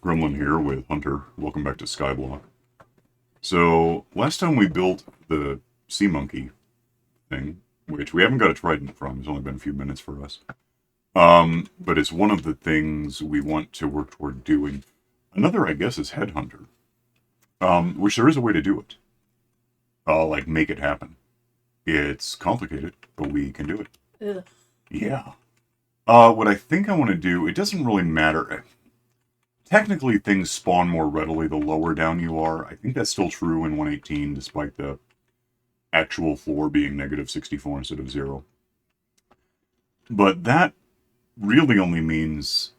Gremlin here with Hunter. Welcome back to SkyBlock. So, last time we built the sea monkey thing, which we haven't got a trident from, it's only been a few minutes for us. But it's one of the things we want to work toward doing. Another, I guess, is Headhunter, which there is a way to do it. Like, make it happen. It's complicated, but we can do it. Ugh. Yeah. What I think I want to do, it doesn't really matter. Technically, things spawn more readily the lower down you are. I think that's still true in 118, despite the actual floor being negative 64 instead of 0. But that really only means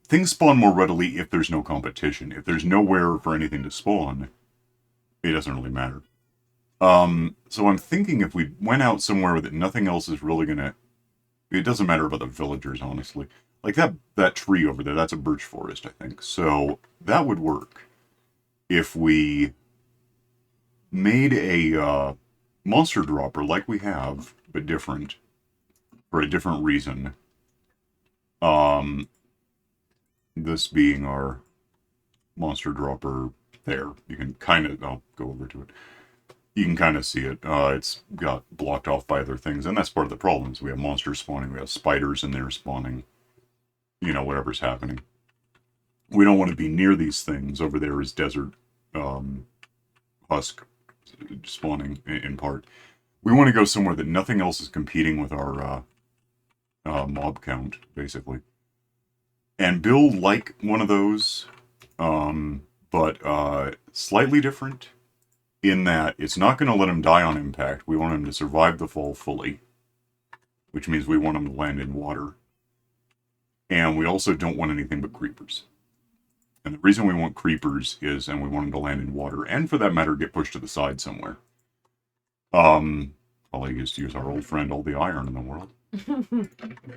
things spawn more readily if there's no competition. If there's nowhere for anything to spawn, it doesn't really matter. So I'm thinking if we went out somewhere that nothing else is really gonna... It doesn't matter about the villagers, honestly. Like that tree over there, that's a birch forest, I think. So that would work if we made a monster dropper like we have, but different, for a different reason. This being our monster dropper there. You can kind of, I'll go over to it. You can kind of see it. It's got blocked off by other things, and that's part of the problem. We have monsters spawning, we have spiders in there spawning. You know, whatever's happening. We don't want to be near these things. Over there is desert husk spawning in part. We want to go somewhere that nothing else is competing with our mob count, basically. And build like one of those, but slightly different in that it's not going to let them die on impact. We want them to survive the fall fully, which means we want them to land in water. And we also don't want anything but creepers. And the reason we want creepers is, and we want them to land in water, and for that matter, get pushed to the side somewhere. All I used to use our old friend, all the iron in the world.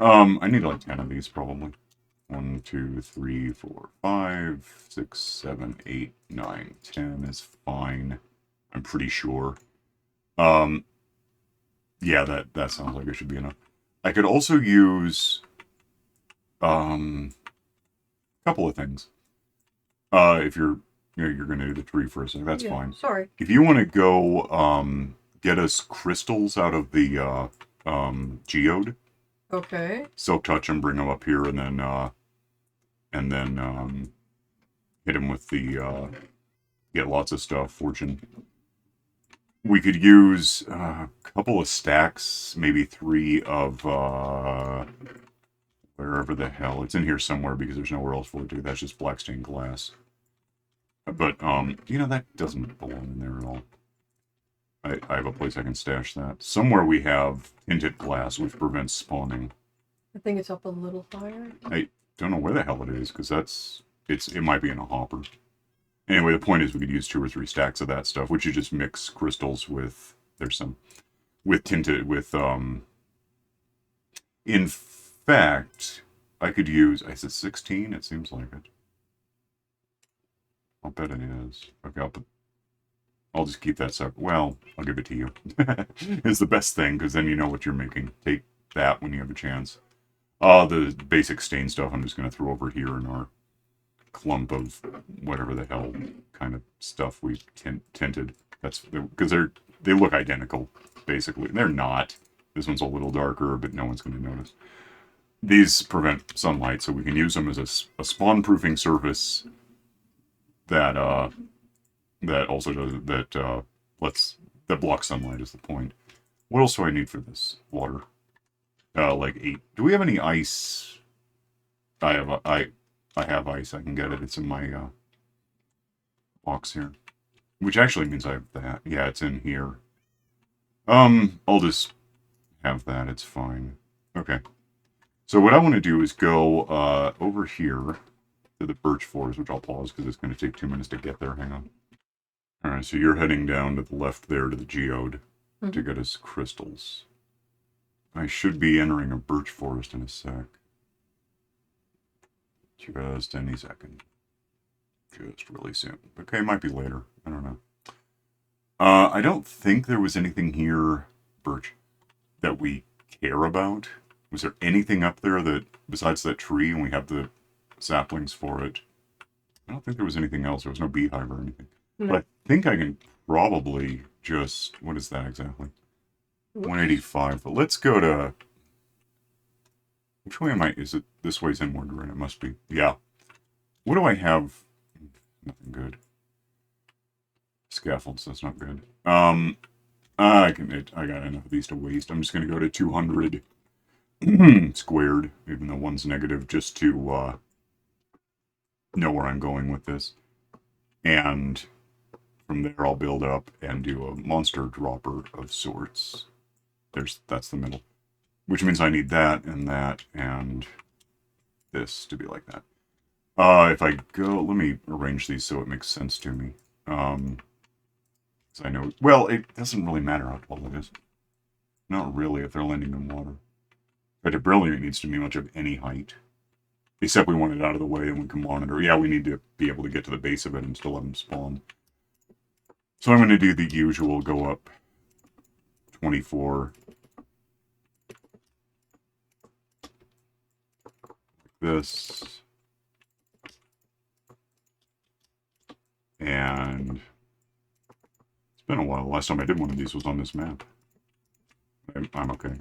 I need like 10 of these, probably. 1, 2, 3, 4, 5, 6, 7, 8, 9, 10 is fine. I'm pretty sure. Yeah, that sounds like it should be enough. I could also use... a couple of things. If you're going to do the tree for a second, that's fine. Sorry. If you want to go, get us crystals out of the, geode. Okay. Silk touch them, bring them up here, and then, hit them with the, get lots of stuff, fortune. We could use a couple of stacks, maybe 3 of, wherever the hell. It's in here somewhere because there's nowhere else for it to. That's just black stained glass. But, you know, that doesn't belong in there at all. I have a place I can stash that. Somewhere we have tinted glass, which prevents spawning. I think it's up a little higher. I don't know where the hell it is, because it might be in a hopper. Anyway, the point is we could use 2 or 3 stacks of that stuff, which you just mix crystals with, there's some, with tinted, with, in fact, I could use, is it 16? It seems like it. I'll bet it is. Okay, I'll just keep that separate. Well, I'll give it to you. It's the best thing, because then you know what you're making. Take that when you have a chance. The basic stain stuff I'm just going to throw over here in our clump of whatever the hell kind of stuff we tinted. That's because they look identical, basically. They're not. This one's a little darker, but no one's going to notice. These prevent sunlight, so we can use them as a spawn-proofing surface that also does that blocks sunlight is the point. What else do I need for this water? Like 8. Do we have any ice? I have ice. I can get it. It's in my box here, which actually means I have that. Yeah, it's in here. I'll just have that. It's fine. Okay. So what I want to do is go over here to the birch forest, which I'll pause because it's going to take 2 minutes to get there. Hang on. All right, so you're heading down to the left there to the geode to get us crystals. I should be entering a birch forest in a sec. Just any second. Just really soon. Okay, might be later. I don't know. I don't think there was anything here, birch, that we care about. Was there anything up there that, besides that tree, and we have the saplings for it? I don't think there was anything else. There was no beehive or anything. No. But I think I can probably just... What is that exactly? Whoops. 185. But let's go to... Which way am I? Is it this way's inward, right? It must be. Yeah. What do I have? Nothing good. Scaffolds, that's not good. I got enough of these to waste. I'm just going to go to 200 squared, even though one's negative, just to know where I'm going with this. And from there, I'll build up and do a monster dropper of sorts. That's the middle. Which means I need that and this to be like that. If I go, let me arrange these so it makes sense to me. So I know, well, it doesn't really matter how tall it is. Not really if they're landing in water. But it barely needs to be much of any height. Except we want it out of the way and we can monitor. Yeah, we need to be able to get to the base of it and still have them spawn. So I'm going to do the usual, go up 24. This. And it's been a while. Last time I did one of these was on this map. I'm okay.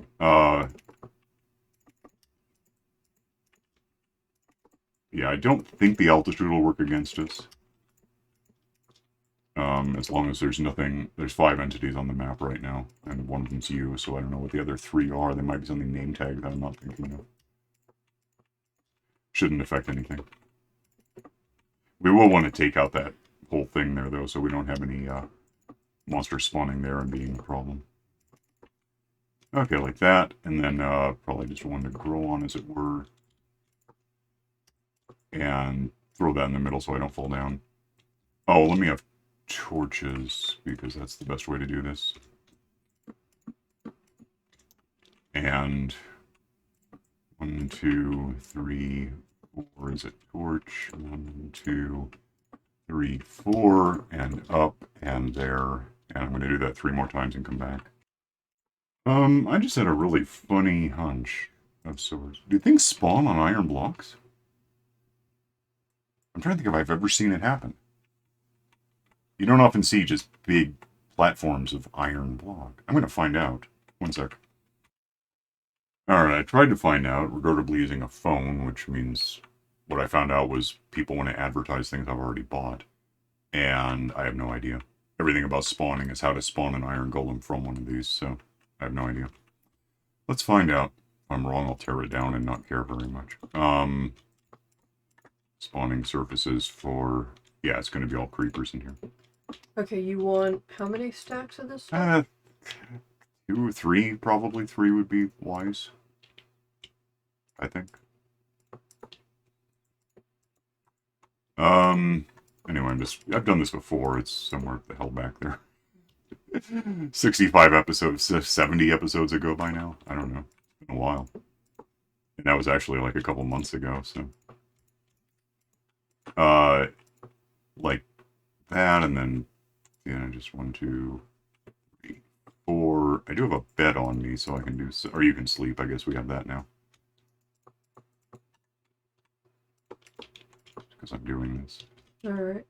Yeah, I don't think the altitude will work against us. As long as there's nothing... There's 5 entities on the map right now, and one of them's you, so I don't know what the other 3 are. They might be something name tag that I'm not thinking of. Shouldn't affect anything. We will want to take out that whole thing there, though, so we don't have any monsters spawning there and being a problem. Okay, like that, and then probably just one to grow on, as it were. And throw that in the middle so I don't fall down. Oh, let me have torches, because that's the best way to do this. And 1, 2, 3, 4 is a torch. 1, 2, 3, 4, and up, and there. And I'm going to do that 3 more times and come back. I just had a really funny hunch of sorts. Do things spawn on iron blocks? I'm trying to think if I've ever seen it happen. You don't often see just big platforms of iron block. I'm going to find out. 1 sec. Alright, I tried to find out, regrettably using a phone, which means what I found out was people want to advertise things I've already bought. And I have no idea. Everything about spawning is how to spawn an iron golem from one of these, so I have no idea. Let's find out. If I'm wrong, I'll tear it down and not care very much. Spawning surfaces for... Yeah, it's going to be all creepers in here. Okay, you want how many stacks of this stuff? 2 or 3, probably. 3 would be wise. I think. Anyway, I've done this before. It's somewhere the hell back there. 65 episodes, 70 episodes ago by now. I don't know. It's been a while. And that was actually like a couple months ago, so. Like that, and then, yeah, just 1, 2, 3, 4. I do have a bed on me, so I can do, or you can sleep. I guess we have that now. Because I'm doing this. Alright.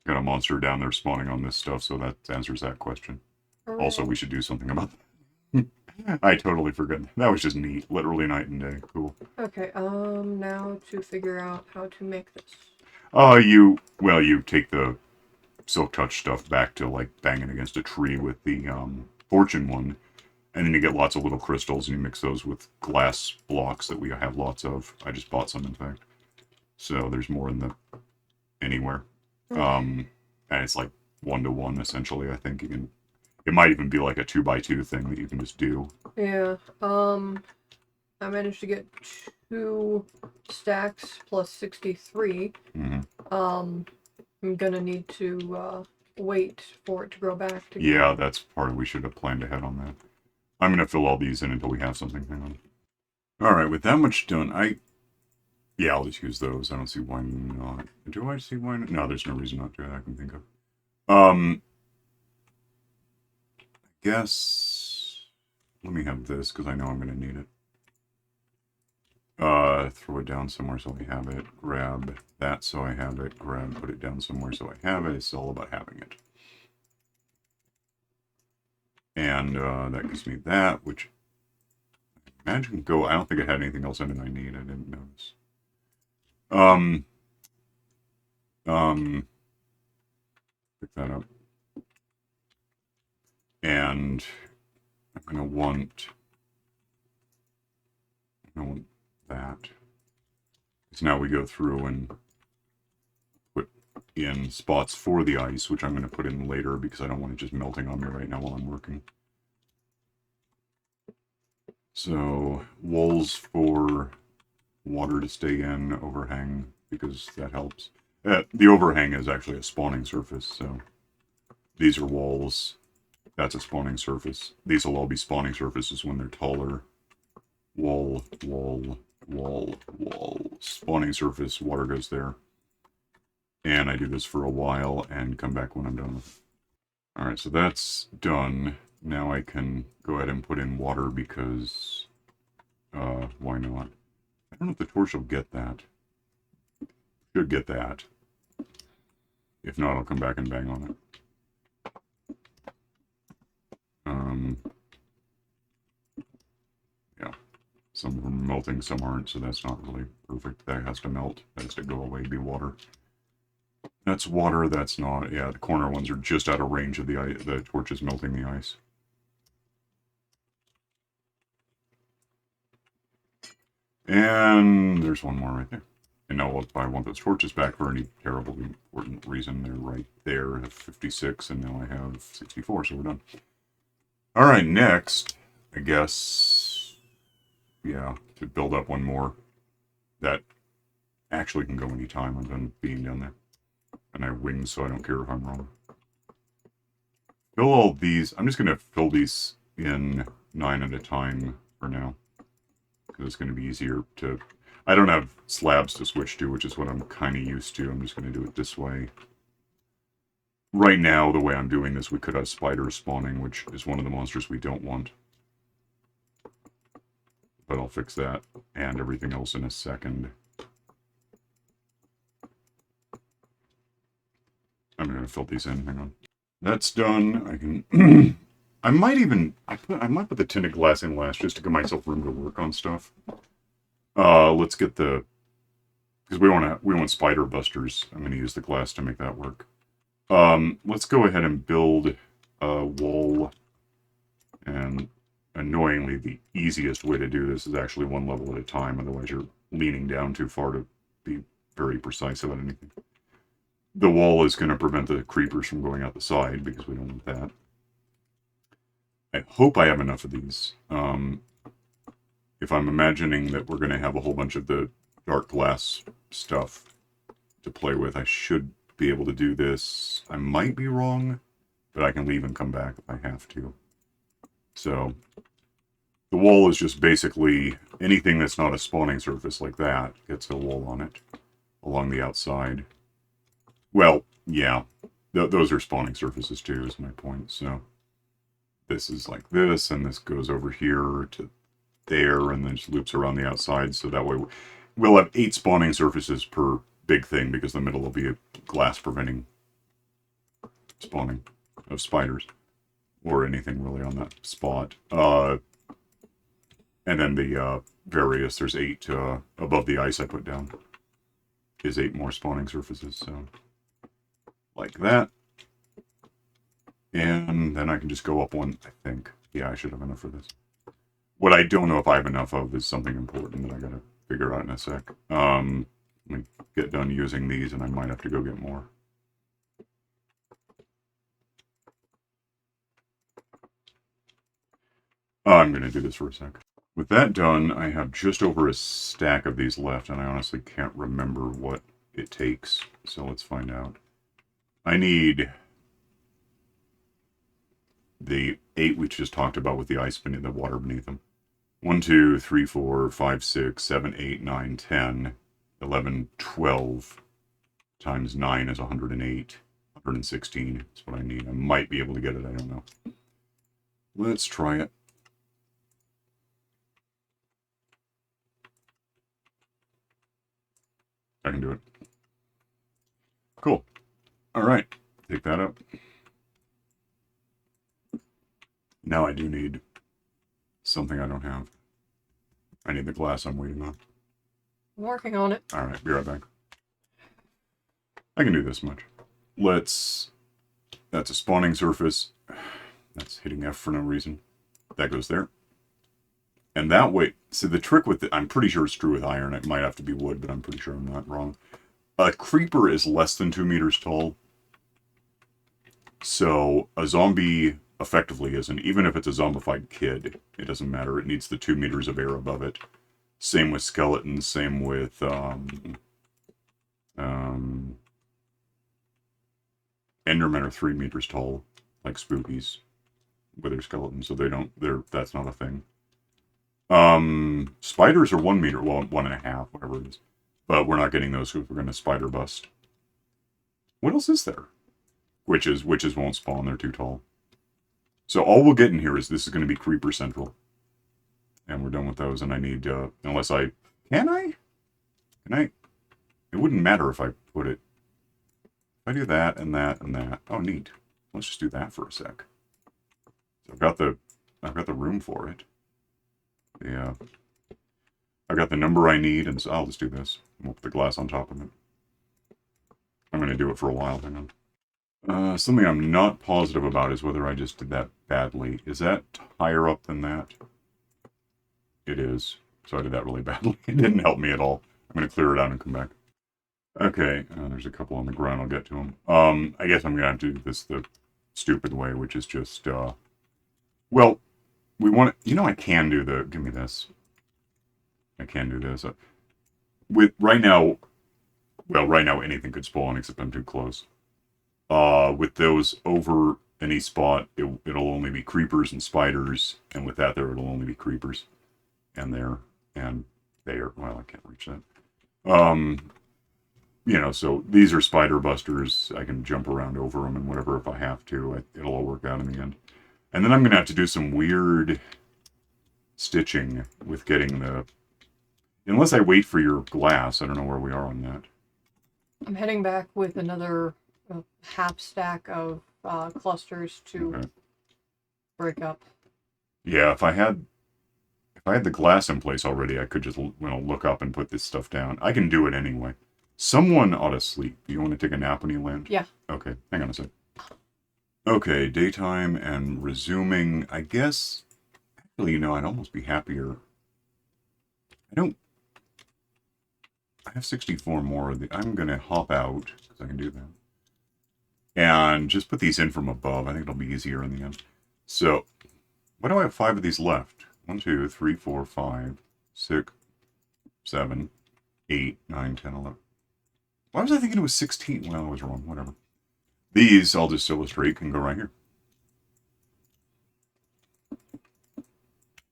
Got a monster down there spawning on this stuff, so that answers that question. Alright. Also, we should do something about that. I totally forgot. That was just neat. Literally night and day. Cool. Okay, now to figure out how to make this. You take the Silk Touch stuff back to, like, banging against a tree with the, Fortune one, and then you get lots of little crystals, and you mix those with glass blocks that we have lots of. I just bought some, in fact. So there's more in the... anywhere. Okay. And it's, like, 1-to-1, essentially, I think. You can... It might even be like a 2x2 thing that you can just do. Yeah, I managed to get 2 stacks plus 63. Mm-hmm. I'm gonna need to, wait for it to grow back. Yeah, that's part of we should have planned ahead on that. I'm gonna fill all these in until we have something. Hang on. Alright, with that much done, yeah, I'll just use those. I don't see why not. Do I see why not? No, there's no reason not to that I can think of. I guess... Let me have this, because I know I'm going to need it. throw it down somewhere so I have it, grab that so I have it, put it down somewhere so I have it. It's all about having it. And that gives me that, which I imagine can go. I don't think it had anything else in it I need. I didn't notice. Pick that up. And I'm gonna want that. So now we go through and put in spots for the ice, which I'm going to put in later because I don't want it just melting on me right now while I'm working. So walls for water to stay in, overhang, because that helps. The overhang is actually a spawning surface, so these are walls. That's a spawning surface. These will all be spawning surfaces when they're taller. Wall, wall, wall, wall. Spawning surface, water goes there. And I do this for a while and come back when I'm done with it. Alright, so that's done. Now I can go ahead and put in water because, why not? I don't know if the torch will get that. Should get that. If not, I'll come back and bang on it. Yeah. Some of them are melting, some aren't, so that's not really perfect. That has to melt. That has to go away, be water. That's water, that's not. Yeah, the corner ones are just out of range of the torches melting the ice. And there's one more right there. And now if I want those torches back for any terribly important reason, they're right there. I have 56, and now I have 64, so we're done. Alright, next, I guess, yeah, to build up one more that actually can go anytime I'm done being down there. And I have wings, so I don't care if I'm wrong. Fill all these. I'm just going to fill these in 9 at a time for now. Because it's going to be easier to... I don't have slabs to switch to, which is what I'm kind of used to. I'm just going to do it this way. Right now, the way I'm doing this, we could have spiders spawning, which is one of the monsters we don't want. But I'll fix that and everything else in a second. I'm going to fill these in. Hang on. That's done. I can... I might even... I might put the tinted glass in last just to give myself room to work on stuff. Let's get the... Because we want spider busters. I'm going to use the glass to make that work. Let's go ahead and build a wall. And annoyingly, the easiest way to do this is actually one level at a time. Otherwise, you're leaning down too far to be very precise about anything. The wall is going to prevent the creepers from going out the side, because we don't want that. I hope I have enough of these. If I'm imagining that we're going to have a whole bunch of the dark glass stuff to play with, I should be able to do this. I might be wrong, but I can leave and come back if I have to. So, the wall is just basically anything that's not a spawning surface like that gets a wall on it along the outside. Well, yeah, those are spawning surfaces too, is my point. So, this is like this, and this goes over here to there, and then just loops around the outside, so that way we'll have 8 spawning surfaces per big thing, because the middle will be a glass preventing spawning of spiders, or anything really on that spot. And then the various, there's 8 above the ice I put down, is 8 more spawning surfaces, so like that. And then I can just go up one, I think. Yeah, I should have enough for this. What I don't know if I have enough of is something important that I gotta figure out in a sec. Let me get done using these, and I might have to go get more. I'm gonna do this for a sec. With that done, I have just over a stack of these left, and I honestly can't remember what it takes, so let's find out. I need the 8 we just talked about with the ice beneath the water beneath them. 1, 2, 3, 4, 5, 6, 7, 8, 9, 10, 11, 12 times 9 is 108. 116 is what I need. I might be able to get it, I don't know. Let's try it. I can do it. Cool. All right. Take that up. Now I do need something I don't have. I need the glass I'm waiting on. I'm working on it. All right. Be right back. I can do this much. Let's... That's a spawning surface. That's hitting F for no reason. That goes there. And that way... So the trick with it... I'm pretty sure it's true with iron. It might have to be wood, but I'm pretty sure I'm not wrong. A creeper is less than 2 meters tall. So a zombie effectively isn't. Even if it's a zombified kid, it doesn't matter. It needs the 2 meters of air above it. Same with skeletons. Same with Endermen are 3 meters tall, like spookies, with their skeletons. So that's not a thing. Spiders are 1 meter, well, 1.5, whatever it is. But we're not getting those because we're going to spider bust. What else is there? Witches won't spawn, they're too tall. So all we'll get in here is this is going to be Creeper Central. And we're done with those, and I need, unless I... Can I? It wouldn't matter if I put it... If I do that, and that, and that... Oh, neat. Let's just do that for a sec. So I've got the room for it. Yeah. I've got the number I need, and so I'll just do this. We'll put the glass on top of it. I'm going to do it for a while. Hang on. Something I'm not positive about is whether I just did that badly. Is that higher up than that? It is. So I did that really badly. It didn't help me at all. I'm going to clear it out and come back. Okay. There's a couple on the ground. I'll get to them. I guess I'm going to have to do this the stupid way, which is just, well, we want to, I can do the, give me this. I can do this. With right now anything could spawn except I'm too close. With those over any spot, it'll only be creepers and spiders, and with that there it'll only be creepers. And there, and there. Well, I can't reach that. So these are spider busters. I can jump around over them and whatever if I have to. It'll all work out in the end. And then I'm going to have to do some weird stitching with getting the... Unless I wait for your glass, I don't know where we are on that. I'm heading back with another half stack of clusters to break up. Yeah, if I had the glass in place already, I could just look up and put this stuff down. I can do it anyway. Someone ought to sleep. Do you want to take a nap when you land? Yeah. Okay, hang on a sec. Okay, daytime and resuming. I guess, actually, I'd almost be happier. I have 64 more of the... I'm going to hop out, because I can do that. And just put these in from above. I think it'll be easier in the end. So, why do I have 5 of these left? 1, 2, 3, 4, 5, 6, 7, 8, 9, 10, 11. Why was I thinking it was 16? Well, I was wrong. Whatever. These, I'll just illustrate, can go right here.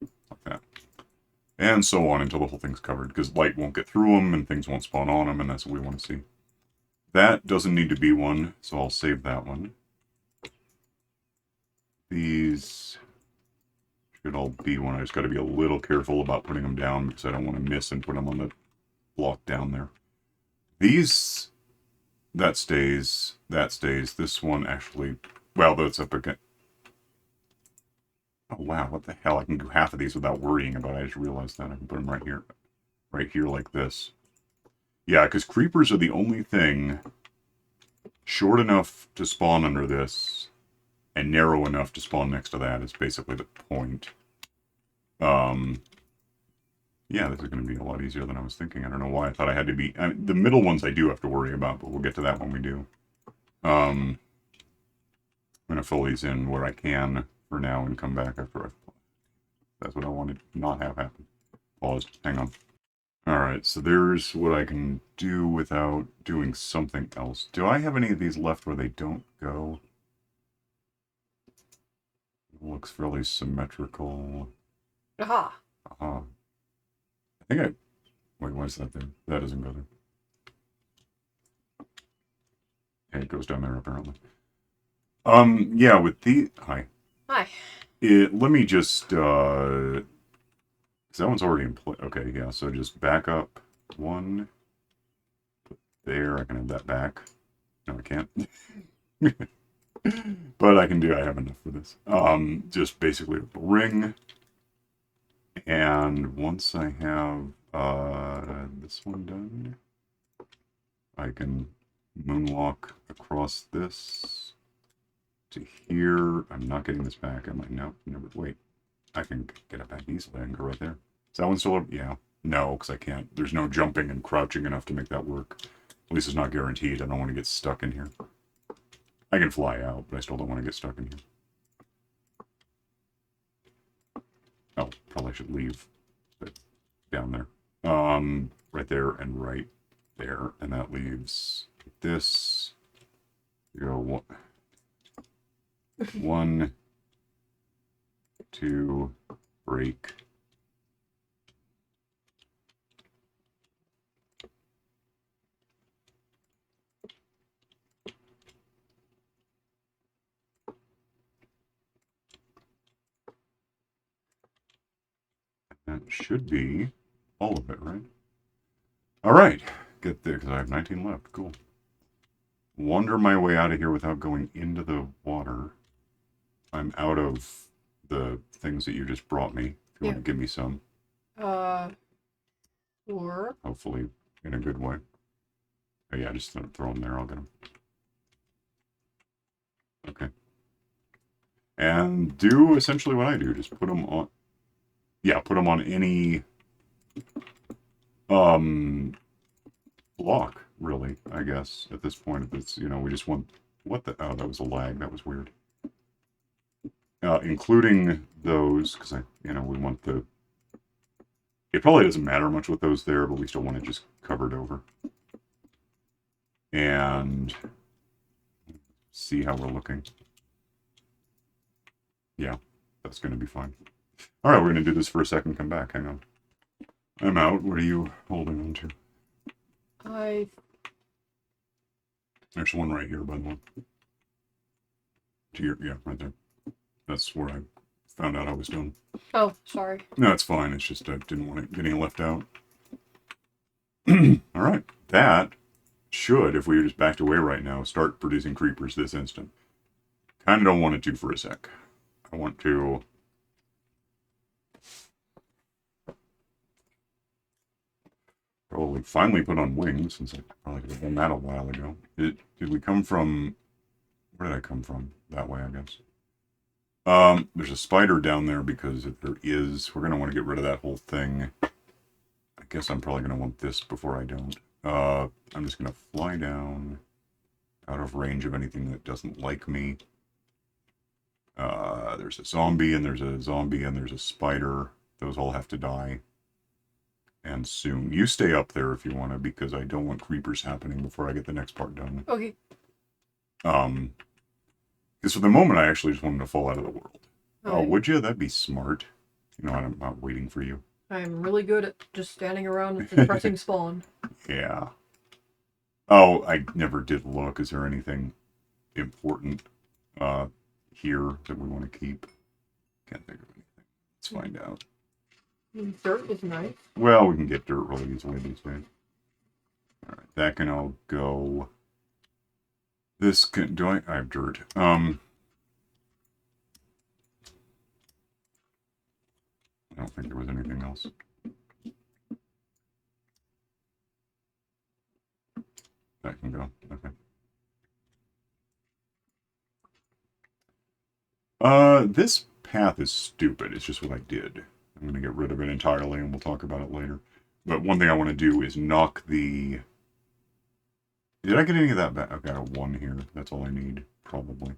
Like that. And so on until the whole thing's covered, because light won't get through them and things won't spawn on them, and that's what we want to see. That doesn't need to be one, so I'll save that one. These should all be one. I just got to be a little careful about putting them down because I don't want to miss and put them on the block down there. These, that stays. This one actually, well, that's up again. Oh, wow, what the hell? I can do half of these without worrying about it. I just realized that. I can put them right here like this. Yeah, because creepers are the only thing short enough to spawn under this and narrow enough to spawn next to that is basically the point. Yeah, this is going to be a lot easier than I was thinking. I don't know why I thought I had to be... the middle ones I do have to worry about, but we'll get to that when we do. I'm going to fill these in where I can for now and come back after I've... That's what I wanted to not have happen. Paused. Hang on. Alright, so there's what I can do without doing something else. Do I have any of these left where they don't go? It looks fairly symmetrical. Aha! Aha. I think I... Wait, why is that there? That doesn't go there. Yeah, it goes down there, apparently. Yeah, with the... Hi. Hi. Let me just, because that one's already in place. Okay, yeah, so just back up 1. Put there. I can have that back. No, I can't. But I have enough for this. Just basically a ring. And once I have this one done, I can moonwalk across this to here. I'm not getting this back, am I? No, never. Wait, I can get it back easily. I can go right there. Is that one still? Yeah. No, because I can't. There's no jumping and crouching enough to make that work. At least it's not guaranteed. I don't want to get stuck in here. I can fly out, but I still don't want to get stuck in here. Oh, probably should leave it down there. Right there and right there. And that leaves this. You go one, two, break. That should be all of it, right? All right, get there because I have 19 left. Cool. Wander my way out of here without going into the water. I'm out of the things that you just brought me. If you want to give me some. Sure. Hopefully in a good way. Oh yeah, just throw them there. I'll get them. Okay. And do essentially what I do. Just put them on. Yeah, put them on any block, really, I guess, at this point. If it's, we just want, what the, oh, that was a lag, that was weird. Including those, because we want the, it probably doesn't matter much with those there, but we still want it just covered over. And see how we're looking. Yeah, that's going to be fine. All right, we're going to do this for a second, come back, hang on. I'm out. What are you holding on to? There's one right here, by the way. Yeah, right there. That's where I found out I was done. Oh, sorry. No, it's fine. It's just I didn't want it getting left out. All right. That should, if we were just backed away right now, start producing creepers this instant. Kind of don't want it to for a sec. I want to... probably finally put on wings, since I probably could have done that a while ago. Did we come from... where did I come from? That way, I guess. There's a spider down there because if there is, we're going to want to get rid of that whole thing. I guess I'm probably going to want this before I don't. I'm just going to fly down out of range of anything that doesn't like me. There's a zombie, and there's a zombie, and there's a spider. Those all have to die. And soon. You stay up there if you want to, because I don't want creepers happening before I get the next part done. Okay. Because for the moment, I actually just wanted to fall out of the world. Oh, Okay. would you? That'd be smart. I'm not waiting for you. I'm really good at just standing around and pressing spawn. Yeah. Oh, I never did look. Is there anything important here that we want to keep? Can't think of anything. Let's find out. Dirt is nice. Well, we can get dirt really easily these days. Alright, that can all go. This can... I have dirt. I don't think there was anything else. That can go. Okay. This path is stupid. It's just what I did. I'm going to get rid of it entirely, and we'll talk about it later. But one thing I want to do is knock the... Did I get any of that back? I've got a 1 here. That's all I need, probably.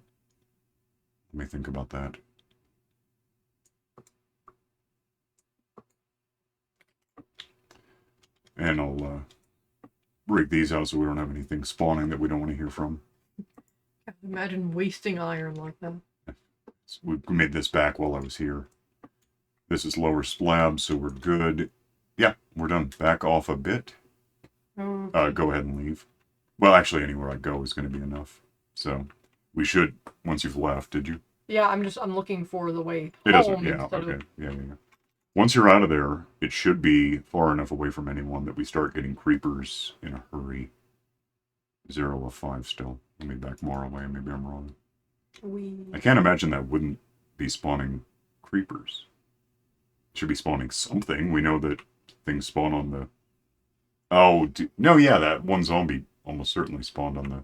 Let me think about that. And I'll break these out so we don't have anything spawning that we don't want to hear from. Imagine wasting iron like that. So we made this back while I was here. This is lower slab, so we're good. Yeah, we're done. Back off a bit. Okay. Go ahead and leave. Well, actually, anywhere I go is going to be enough. So we should, once you've left, did you? Yeah, I'm looking for the way It home. doesn't, yeah, okay. Yeah. Once you're out of there, it should be far enough away from anyone that we start getting creepers in a hurry. 0 of 5 still. Let me back more away. Maybe I'm wrong. I We can't imagine that wouldn't be spawning creepers. Should be spawning something. We know that things spawn on the... Oh, no, yeah, that one zombie almost certainly spawned on the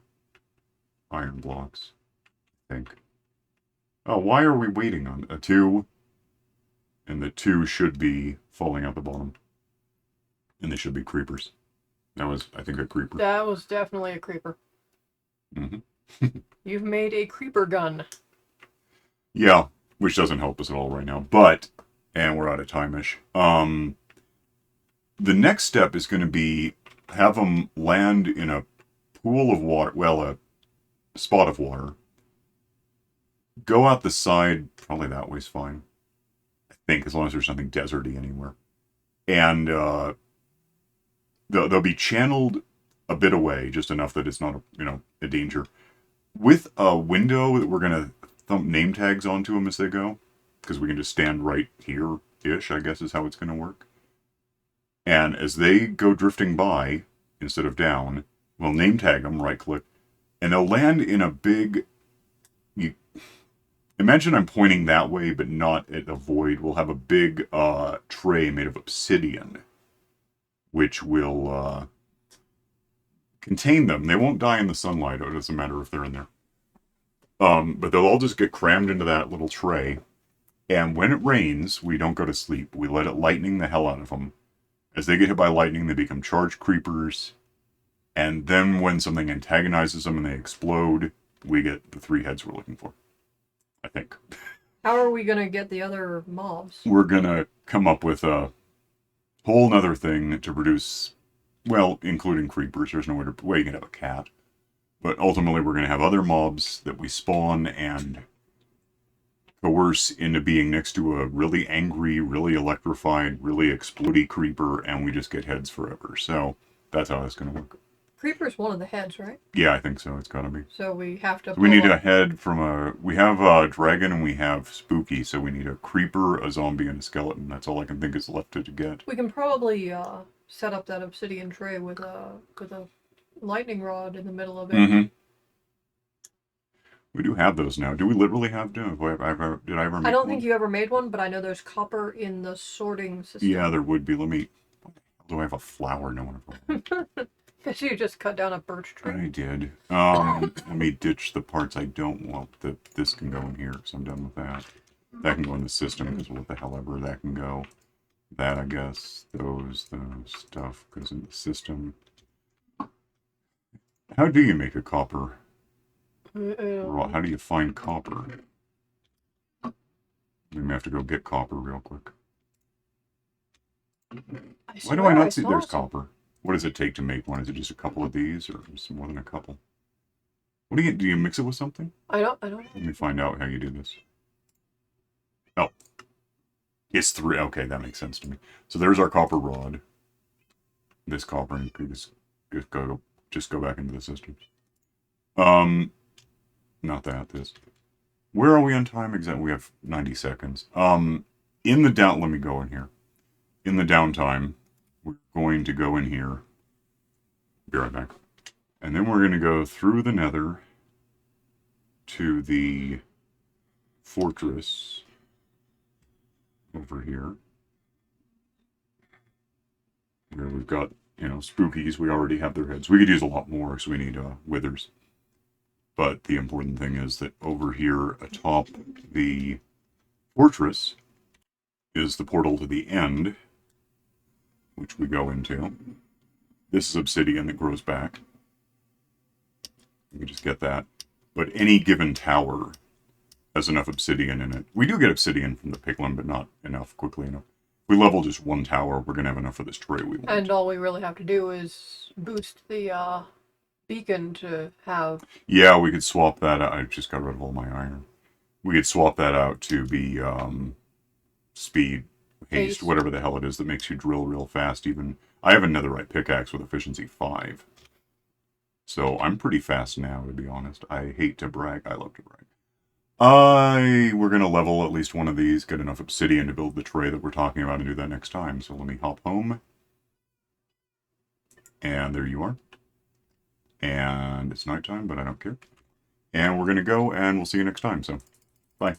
iron blocks, I think. Oh, why are we waiting on a 2? And the 2 should be falling out the bottom. And they should be creepers. That was, I think, a creeper. that was definitely a creeper. Mm-hmm. You've made a creeper gun. Yeah, which doesn't help us at all right now. But, and we're out of time-ish. The next step is going to be have them land in a pool of water, well, a spot of water. Go out the side, probably that way's fine. I think, as long as there's nothing deserty anywhere. And they'll be channeled a bit away, just enough that it's not, a danger. With a window that we're going to thump name tags onto them as they go. Because we can just stand right here-ish, I guess is how it's going to work. And as they go drifting by, instead of down, we'll name tag them, right-click, and they'll land in a big... Imagine I'm pointing that way, but not at a void. We'll have a big tray made of obsidian, which will contain them. They won't die in the sunlight. It doesn't matter if they're in there. But they'll all just get crammed into that little tray. And when it rains, we don't go to sleep. We let it lightning the hell out of them. As they get hit by lightning, they become charged creepers. And then when something antagonizes them and they explode, we get the 3 heads we're looking for. I think. How are we going to get the other mobs? We're going to come up with a whole nother thing to produce, well, including creepers. There's no way you can have a cat. But ultimately, we're going to have other mobs that we spawn and coerce into being next to a really angry, really electrified, really explodey creeper, and we just get heads forever. So that's how that's going to work. Creeper's one of the heads, right? Yeah, I think so. It's got to be. So we have to... So we need a head from a... We have a dragon and we have spooky, so we need a creeper, a zombie, and a skeleton. That's all I can think is left to get. We can probably set up that obsidian tray with a lightning rod in the middle of it. Mm-hmm. We do have those now. Do we literally have to? Did I ever make I don't one? think you ever made one, but I know there's copper in the sorting system. Yeah, there would be. Let me... Do I have a flower? No one ever... Because you just cut down a birch tree. I did. Let me ditch the parts I don't want. This can go in here, so I'm done with that. That can go in the system, because what the hell ever that can go. That, I guess. The stuff goes in the system. How do you make a copper? How do you find copper? We may have to go get copper real quick. Why do I not see there's copper? What does it take to make one? Is it just a couple of these, or is it more than a couple? What do you mix it with something? I don't know. Let me find out how you do this. Oh. It's 3. Okay, that makes sense to me. So there's our copper rod. This copper, and you could just go back into the system. Not that, this. Where are we on time exactly? We have 90 seconds. Let me go in here. In the downtime, we're going to go in here. Be right back. And then we're going to go through the nether to the fortress over here. Where we've got, spookies. We already have their heads. We could use a lot more, so we need withers. But the important thing is that over here atop the fortress is the portal to the end, which we go into. This is obsidian that grows back. We can just get that. But any given tower has enough obsidian in it. We do get obsidian from the piglin, but not enough, quickly enough. If we level just one tower, we're going to have enough for this tray we want. And all we really have to do is boost the beacon to have... Yeah, we could swap that out. I just got rid of all my iron. We could swap that out to be speed, haste, whatever the hell it is that makes you drill real fast. Even I have a netherite pickaxe with efficiency 5. So I'm pretty fast now, to be honest. I hate to brag. I love to brag. We're going to level at least one of these, get enough obsidian to build the tray that we're talking about, and do that next time. So let me hop home. And there you are. And it's nighttime, but I don't care. And we're going to go, and we'll see you next time. So, bye.